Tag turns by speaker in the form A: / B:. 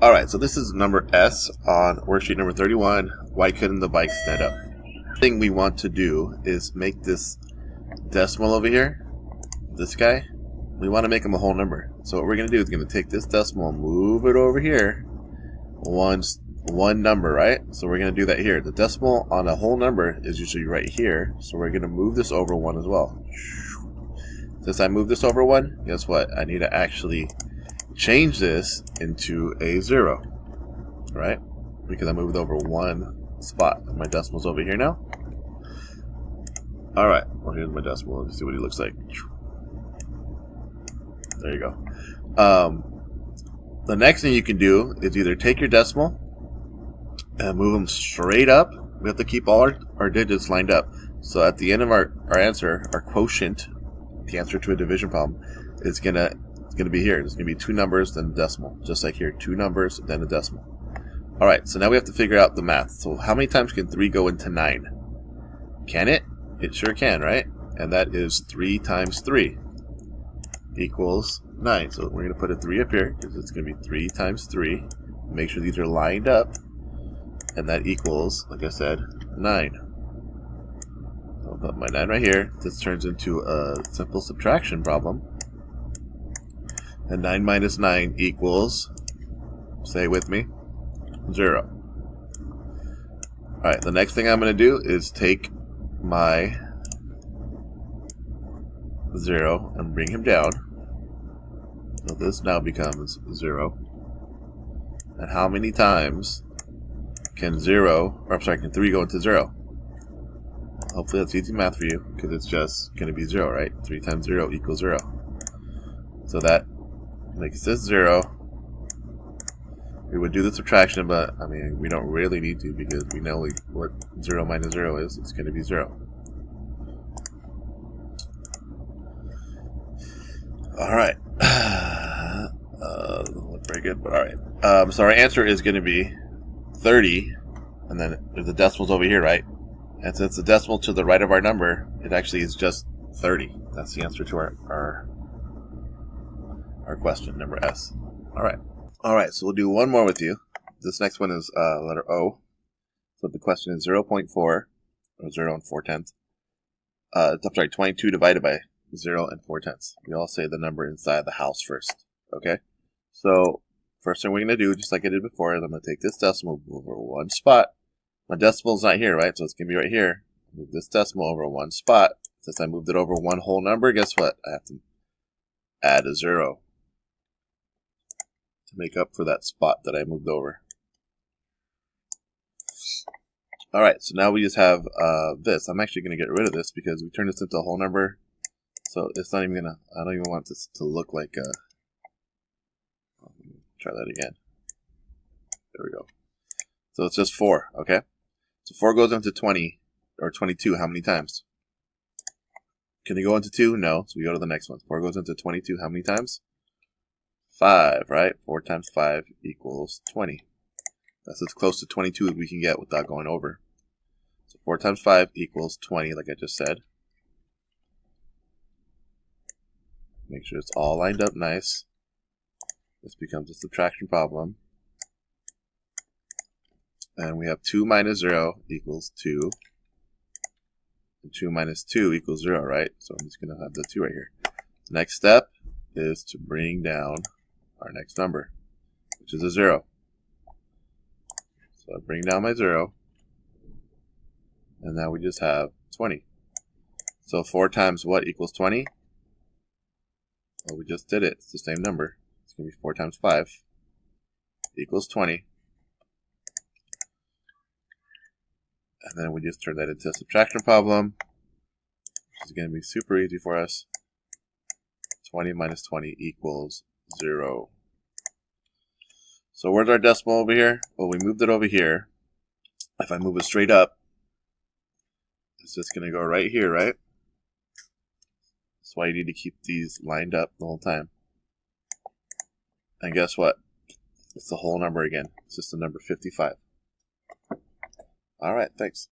A: Alright, so this is number S on worksheet number 31. Why couldn't the bike stand up? The thing we want to do is make this decimal over here, this guy, we want to make him a whole number. So what we're going to do is going to take this decimal, move it over here, one number, right? So we're going to do that here. The decimal on a whole number is usually right here, so we're going to move this over one as well. Since I move this over one, guess what? I need to actually change this into a 0, right? Because I moved over one spot. My decimal's over here now. Alright, well here's my decimal. Let's see what he looks like. There you go. The next thing you can do is either take your decimal and move them straight up. We have to keep all our digits lined up. So at the end of our answer, our quotient, the answer to a division problem, is going to be here. There's going to be two numbers, then a decimal. Just like here, two numbers, then a decimal. Alright, so now we have to figure out the math. So how many times can 3 go into 9? Can it? It sure can, right? And that is 3 times 3 equals 9. So we're going to put a 3 up here, because it's going to be 3 times 3. Make sure these are lined up. And that equals, like I said, 9. I'll put my 9 right here. This turns into a simple subtraction problem. And 9 minus 9 equals, say it with me, 0. Alright, the next thing I'm going to do is take my 0 and bring him down. So this now becomes 0. And how many times can 3 go into 0? Hopefully that's easy math for you, because it's just going to be 0, right? 3 times 0 equals 0. So that makes this 0. We would do the subtraction, but I mean, we don't really need to, because we know what 0 minus 0 is. It's going to be 0. Alright. Not very good, but alright. So our answer is going to be 30, and then the decimal's over here, right? And since the decimal to the right of our number, it actually is just 30. That's the answer to our question, number S. Alright, so we'll do one more with you. This next one is letter O. So the question is 0.4, or 0 and 4 tenths. I'm sorry, 22 divided by 0 and 4 tenths. We all say the number inside the house first, okay? So, first thing we're going to do, just like I did before, is I'm going to take this decimal, move over one spot. My decimal's not here, right? So it's going to be right here. Move this decimal over one spot. Since I moved it over one whole number, guess what? I have to add a 0 to make up for that spot that I moved over. Alright, so now we just have this. I'm actually going to get rid of this because we turned this into a whole number. So it's not even going to, I don't even want this to look like try that again. There we go. So it's just 4, okay? So 4 goes into 20, or 22, how many times? Can it go into 2? No, so we go to the next one. 4 goes into 22, how many times? 5, right? 4 times 5 equals 20. That's as close to 22 as we can get without going over. So 4 times 5 equals 20, like I just said. Make sure it's all lined up nice. This becomes a subtraction problem. And we have 2 minus 0 equals 2. And 2 minus 2 equals 0, right? So I'm just going to have the 2 right here. The next step is to bring down our next number, which is a 0. So I bring down my 0. And now we just have 20. So 4 times what equals 20? Well, we just did it. It's the same number. It's going to be 4 times 5 equals 20. And then we just turn that into a subtraction problem, which is going to be super easy for us. 20 minus 20 equals 0. So where's our decimal over here? Well, we moved it over here. If I move it straight up, it's just going to go right here, right? That's why you need to keep these lined up the whole time. And guess what? It's the whole number again. It's just the number 55. Alright, thanks.